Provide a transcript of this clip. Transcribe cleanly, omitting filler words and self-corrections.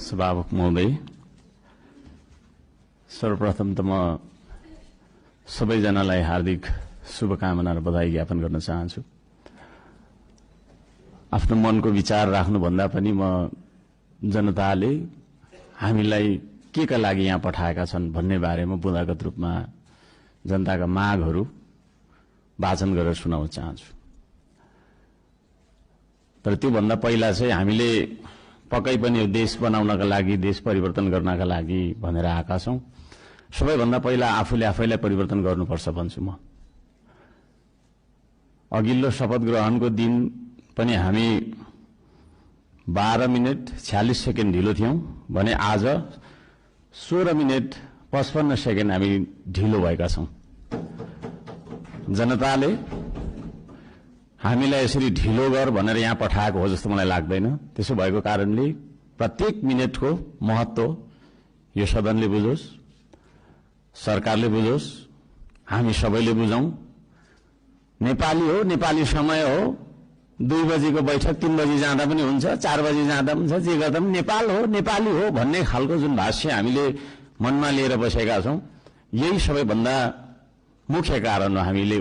सभामुख महोदय, सर्वप्रथम त म सबैजनालाई हार्दिक शुभकामना र बधाई ज्ञापन गर्न चाहन्छु। आफ्नो मनको विचार राख्नुभन्दा पनि म जनताले हामीलाई के का लागि यहाँ पठाएका छन् भन्ने बारेमा बुँदागत रूपमा जनताका मागहरू वाचन गरेर सुनाउन चाहन्छु। तर त्योभन्दा पहिला चाहिँ हामीले पक्कै पनि यो देश बनाउनका लागि, देश परिवर्तन गर्नका लागि भनेर आएका छौं। सबैभन्दा पहिला आफूले आफैलाई परिवर्तन गर्नुपर्छ भन्छु म। अघिल्लो शपथ ग्रहणको दिन पनि हामी 12 मिनेट 46 सेकेन्ड ढिलो थियौं भने आज 16 मिनेट 55 सेकेन्ड हामी ढिलो भएका छौं। जनताले हामीलाई यसरी ढिलो गर भनेर यहाँ पठाएको हो जस्तो मलाई लाग्दैन। त्यसो भएको कारणले प्रत्येक मिनेटको महत्व यो सदनले बुझोस्, सरकारले बुझोस्, हामी सबैले बुझौं। नेपाली हो, नेपाली समय हो। 2 बजेको बैठक 3 बजे जाँदा पनि हुन्छ, 4 बजे जाँदा पनि हुन्छ, जे गर्दा पनि नेपाल हो, नेपाली हो भन्ने खालको जुन भाष्य हामीले मनमा लिएर बसेका छौं, यही सबैभन्दा मुख्य कारण हो हामीले